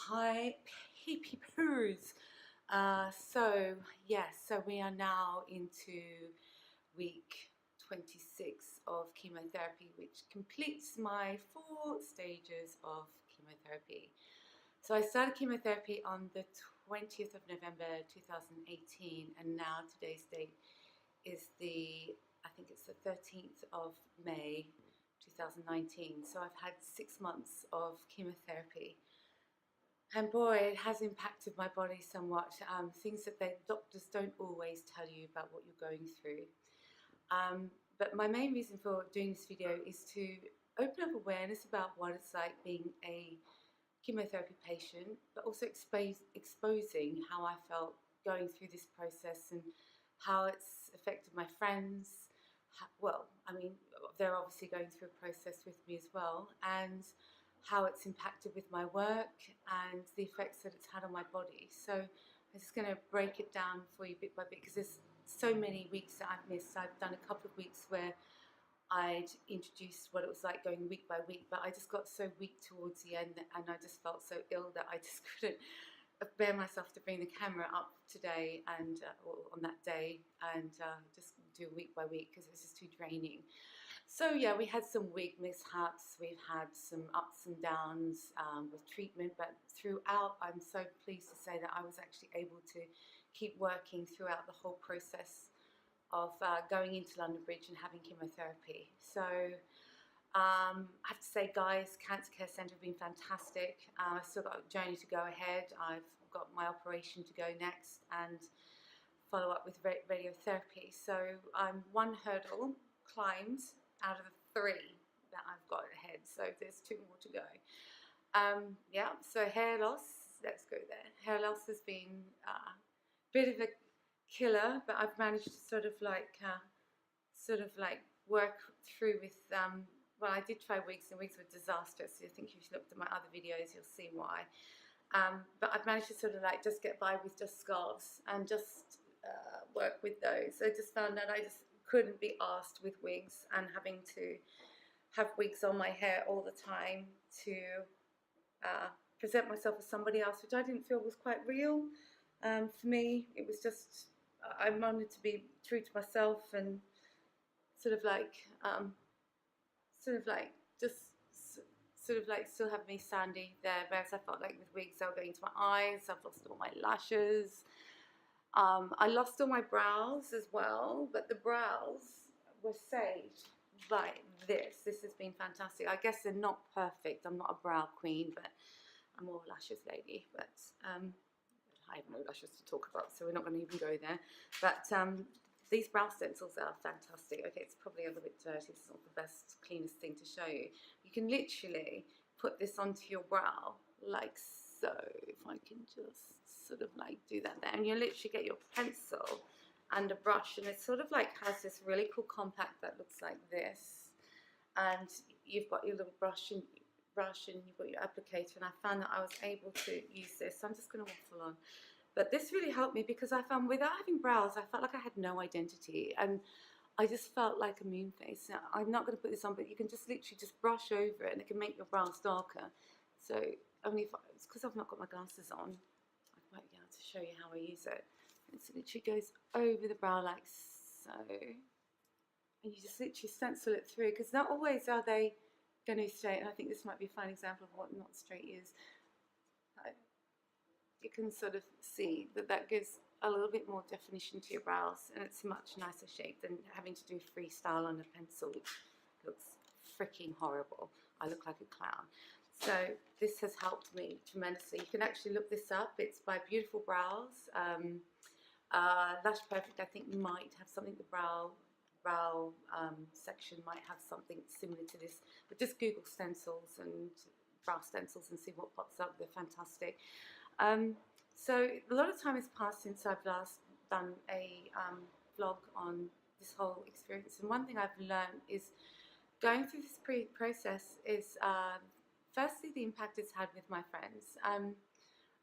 Hi, peepers. So we are now into week 26 of chemotherapy, which completes my 4 stages of chemotherapy. So I started chemotherapy on the 20th of November 2018, and now today's date is I think it's the 13th of May 2019. So I've had 6 months of chemotherapy. And boy, it has impacted my body somewhat. Things that the doctors don't always tell you about what you're going through. But my main reason for doing this video is to open up awareness about what it's like being a chemotherapy patient, but also exposing how I felt going through this process and how it's affected my friends. I mean, they're obviously going through a process with me as well, and how it's impacted with my work and the effects that it's had on my body. So I'm just going to break it down for you bit by bit, because there's so many weeks that I've missed. I've done a couple of weeks where I'd introduced what it was like going week by week, but I just got so weak towards the end, and I just felt so ill that I just couldn't bear myself to bring the camera up today and or on that day and just do week by week, because it was just too draining. So yeah, we had some wig mishaps, we've had some ups and downs with treatment, but throughout, I'm so pleased to say that I was actually able to keep working throughout the whole process of going into London Bridge and having chemotherapy. So I have to say, guys, Cancer Care Centre have been fantastic. I've still got a journey to go ahead. I've got my operation to go next and follow up with radiotherapy. So I'm one hurdle climbed out of the 3 that I've got ahead. So there's 2 more to go. Yeah, so hair loss, let's go there. Hair loss has been a bit of a killer, but I've managed to sort of like work through with well, I did try wigs, and wigs were disastrous. I think if you looked at my other videos, you'll see why. But I've managed to sort of like just get by with just scarves and just work with those. I just found that I just couldn't be asked with wigs and having to have wigs on my hair all the time to present myself as somebody else, which I didn't feel was quite real. For me, it was just, I wanted to be true to myself and sort of like still have me sandy there, whereas I felt like with wigs they were going to my eyes. I've lost all my lashes. I lost all my brows as well, but the brows were saved like this. This has been fantastic. I guess they're not perfect. I'm not a brow queen, but I'm more a lashes lady. But I have no lashes to talk about, so we're not going to even go there. But these brow stencils are fantastic. Okay, it's probably a little bit dirty. It's not the best, cleanest thing to show you. You can literally put this onto your brow like so. If I can just sort of like do that there, and you literally get your pencil and a brush, and it sort of like has this really cool compact that looks like this, and you've got your little brush and you've got your applicator, and I found that I was able to use this. So I'm just going to waffle on. But this really helped me, because I found without having brows, I felt like I had no identity, and I just felt like a moon face. Now, I'm not going to put this on, but you can just literally just brush over it, and it can make your brows darker. So only if it's because I've not got my glasses on, I won't be able to show you how I use it. It literally goes over the brow like so, and you just literally stencil it through, because not always are they going to be straight. And I think this might be a fine example of what not straight is. You can sort of see that that gives a little bit more definition to your brows, and it's a much nicer shape than having to do freestyle on a pencil, which looks freaking horrible. I look like a clown. So this has helped me tremendously. You can actually look this up. It's by Beautiful Brows. Lash Perfect, I think, might have something. The brow section might have something similar to this, but just Google stencils and brow stencils and see what pops up. They're fantastic. So a lot of time has passed since I've last done a vlog on this whole experience, and one thing I've learned is going through this process is firstly the impact it's had with my friends.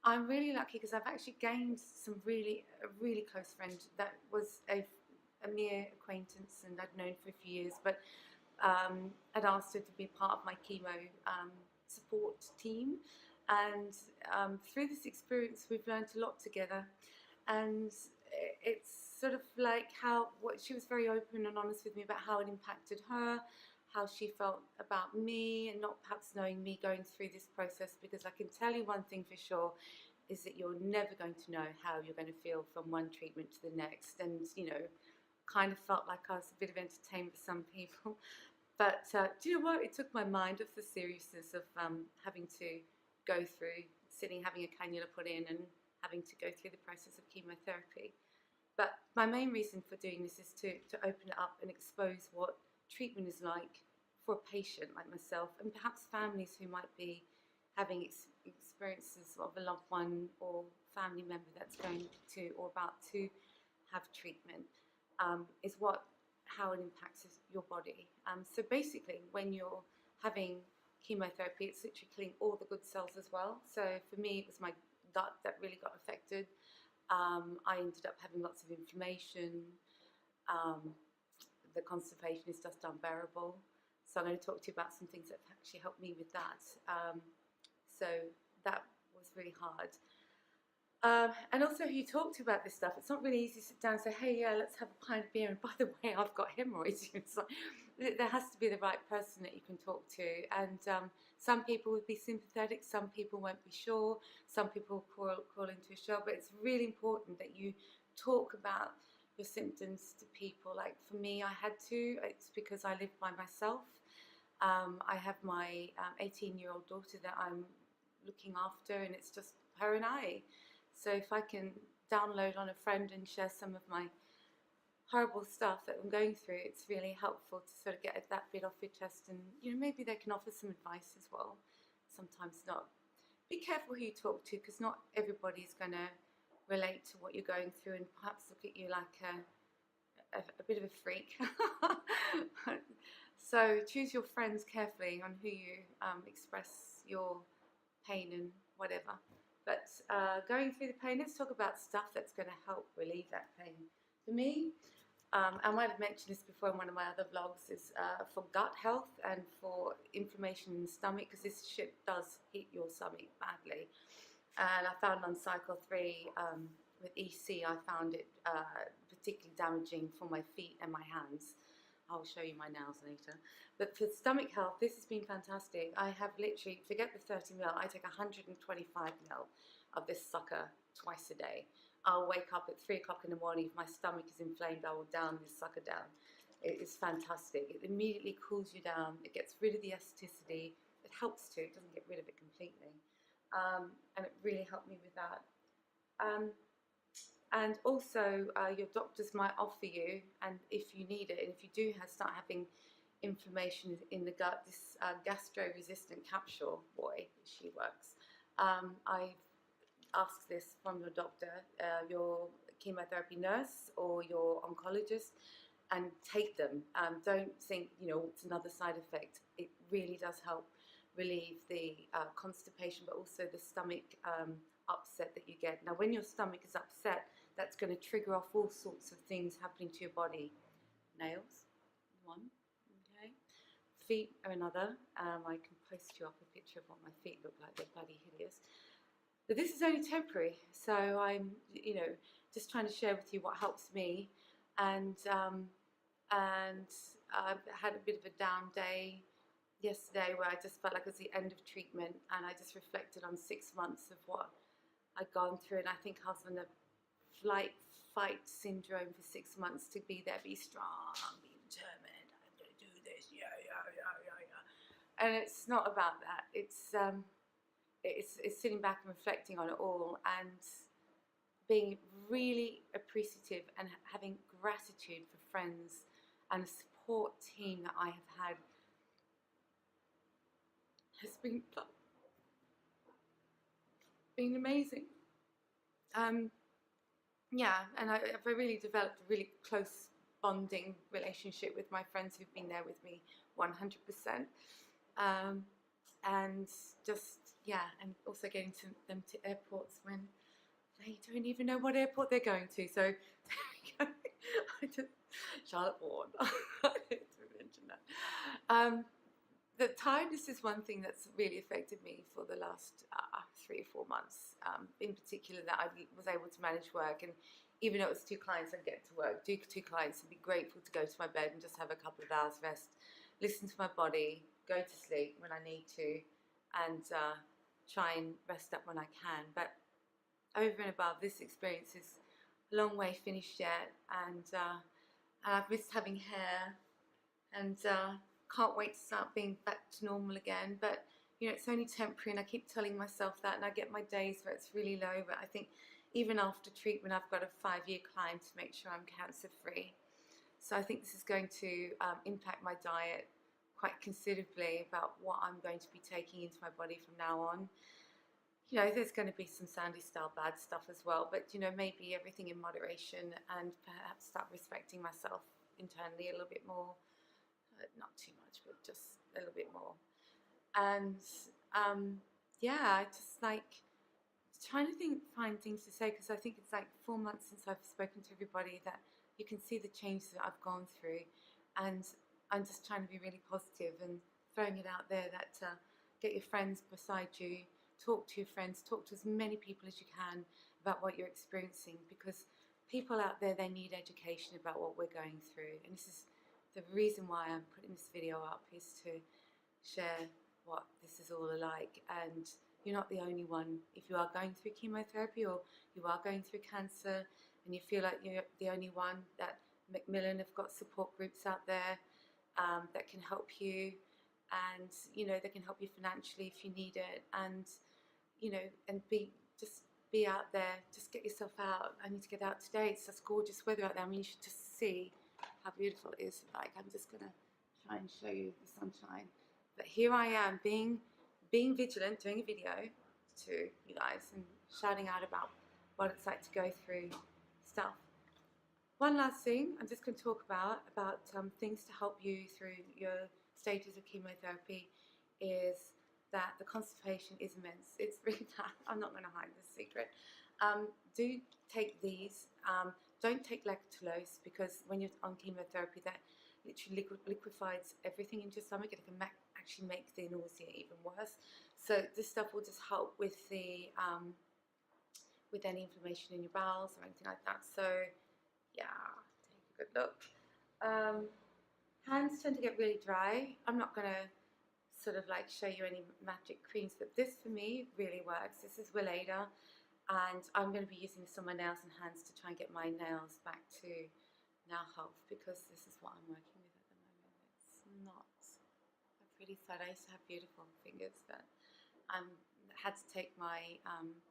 I'm really lucky because I've actually gained a really close friend that was a mere acquaintance and I'd known for a few years, but I'd asked her to be part of my chemo support team. And through this experience, we've learned a lot together. And it's sort of like what she was very open and honest with me about how it impacted her, how she felt about me, and not perhaps knowing me going through this process, because I can tell you one thing for sure, is that you're never going to know how you're going to feel from one treatment to the next. And, you know, kind of felt like I was a bit of entertainment for some people. But do you know what? It took my mind off the seriousness of having to go through, having a cannula put in and having to go through the process of chemotherapy. But my main reason for doing this is to open it up and expose what treatment is like for a patient like myself, and perhaps families who might be having experiences of a loved one or family member that's going to or about to have treatment, is how it impacts your body. So basically, when you're having chemotherapy, it's literally killing all the good cells as well. So for me, it was my gut that really got affected. I ended up having lots of inflammation. The constipation is just unbearable. So I'm going to talk to you about some things that have actually helped me with that. So that was really hard. And also, who you talk to about this stuff, it's not really easy to sit down and say, hey, yeah, let's have a pint of beer, and by the way, I've got hemorrhoids. It's like, there has to be the right person that you can talk to. And some people would be sympathetic, some people won't be sure, some people crawl into a shell. But it's really important that you talk about your symptoms to people. Like for me, I had to. It's because I live by myself. I have my 18-year-old daughter that I'm looking after, and it's just her and I. So if I can download on a friend and share some of my horrible stuff that I'm going through, it's really helpful to sort of get that bit off your chest, and you know, maybe they can offer some advice as well. Sometimes not. Be careful who you talk to, because not everybody's going to relate to what you're going through and perhaps look at you like a bit of a freak. So choose your friends carefully on who you express your pain and whatever. But going through the pain, let's talk about stuff that's going to help relieve that pain. For me, I might have mentioned this before in one of my other vlogs, is for gut health and for inflammation in the stomach, because this shit does hit your stomach badly. And I found on cycle 3 with EC, I found it particularly damaging for my feet and my hands. I'll show you my nails later. But for stomach health, this has been fantastic. I have literally, forget the 30 ml, I take 125 ml of this sucker twice a day. I'll wake up at 3 o'clock in the morning. If my stomach is inflamed, I will down this sucker down. It is fantastic. It immediately cools you down. It gets rid of the acidity. It helps to. It doesn't get rid of it completely. And it really helped me with that. And also, your doctors might offer you, and if you need it, and if you do start having inflammation in the gut, this gastro-resistant capsule, boy, she works. I asked this from your doctor, your chemotherapy nurse, or your oncologist, and take them. Don't think, you know, it's another side effect. It really does help relieve the constipation, but also the stomach upset that you get. Now, when your stomach is upset, that's going to trigger off all sorts of things happening to your body. Nails, one, okay. Feet are another. I can post you up a picture of what my feet look like. They're bloody hideous. But this is only temporary, so I'm, you know, just trying to share with you what helps me. And I've had a bit of a down day yesterday where I just felt like it was the end of treatment, and I just reflected on 6 months of what I'd gone through, and I think I was on a fight syndrome for 6 months, to be there, be strong, be determined, I'm going to do this, yeah. And it's not about that. It's sitting back and reflecting on it all, and being really appreciative and having gratitude for friends and a support team that I have had has been amazing. Yeah, and I've really developed a really close bonding relationship with my friends who've been there with me 100%. And just, yeah, and also getting them to airports when they don't even know what airport they're going to. So there we go. Charlotte Bourne. I didn't mention that. The tiredness is one thing that's really affected me for the last 3 or 4 months, in particular, that I was able to manage work. And even though it was 2 clients, I'd get to work, do 2 clients, and be grateful to go to my bed and just have a couple of hours rest, listen to my body, go to sleep when I need to, and try and rest up when I can. But over and above, this experience is a long way finished yet, and I've missed having hair, and can't wait to start being back to normal again. But you know, it's only temporary, and I keep telling myself that, and I get my days where it's really low. But I think even after treatment, I've got a 5-year climb to make sure I'm cancer free. So I think this is going to impact my diet quite considerably about what I'm going to be taking into my body from now on. You know, there's going to be some Sandy style bad stuff as well, but you know, maybe everything in moderation, and perhaps start respecting myself internally a little bit more. Not too much, but just a little bit more. And yeah, I just like trying to find things to say, because I think it's like 4 months since I've spoken to everybody, that you can see the changes that I've gone through, and I'm just trying to be really positive and throwing it out there that get your friends beside you, talk to your friends, talk to as many people as you can about what you're experiencing, because people out there, they need education about what we're going through. And this is the reason why I'm putting this video up, is to share what this is all like. And you're not the only one. If you are going through chemotherapy, or you are going through cancer, and you feel like you're the only one, that Macmillan have got support groups out there that can help you, and you know, they can help you financially if you need it, and you know, and be out there, just get yourself out. I need to get out today. It's just gorgeous weather out there. I mean, you should just see how beautiful it is. Like, I'm just gonna try and show you the sunshine. But here I am, being vigilant, doing a video to you guys and shouting out about what it's like to go through stuff. One last thing I'm just going to talk about things to help you through your stages of chemotherapy is that the constipation is immense. It's really bad. I'm not going to hide this secret. Do take these. Don't take lactulose, because when you're on chemotherapy, that literally liquefies everything into your stomach. It can actually make the nausea even worse. So this stuff will just help with the with any inflammation in your bowels or anything like that. So yeah, take a good look. Hands tend to get really dry. I'm not going to sort of like show you any magic creams, but this for me really works. This is Weleda, and I'm going to be using this on my nails and hands to try and get my nails back to nail health, because this is what I'm working with at the moment. It's not a pretty side. I used to have beautiful fingers, but I had to take my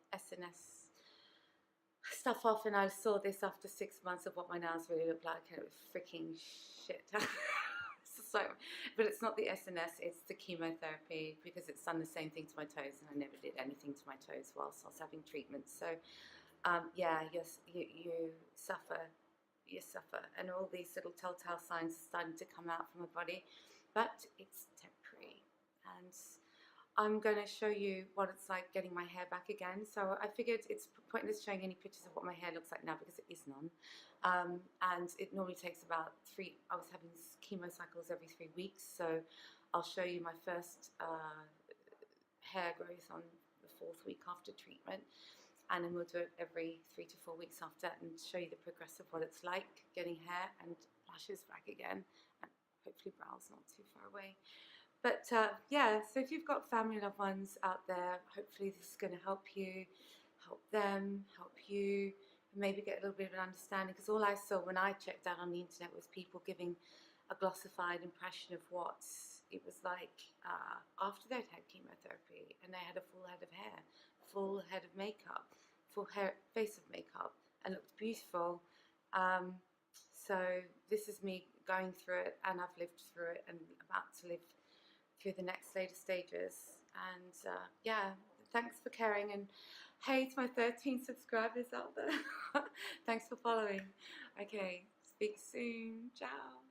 SNS stuff off, and I saw this after 6 months of what my nails really look like, and it was freaking shit. So, but it's not the SNS, it's the chemotherapy, because it's done the same thing to my toes, and I never did anything to my toes whilst I was having treatment. So yeah, yes, you suffer, and all these little telltale signs are starting to come out from my body, but it's temporary. And I'm going to show you what it's like getting my hair back again. So I figured it's pointless showing any pictures of what my hair looks like now, because it is none. And it normally takes about I was having chemo cycles every 3 weeks, so I'll show you my first hair growth on the 4th week after treatment, and then we'll do it every 3 to 4 weeks after that, and show you the progress of what it's like getting hair and lashes back again, and hopefully brows not too far away. But yeah, so if you've got family loved ones out there, hopefully this is going to help you, help them, help you, and maybe get a little bit of an understanding, because all I saw when I checked out on the internet was people giving a glossified impression of what it was like after they'd had chemotherapy, and they had a full head of hair, full head of makeup, face of makeup, and looked beautiful. So this is me going through it, and I've lived through it, and about to live through the next later stages. And yeah, thanks for caring, and hey to my 13 subscribers out there. Thanks for following. Okay, speak soon. Ciao.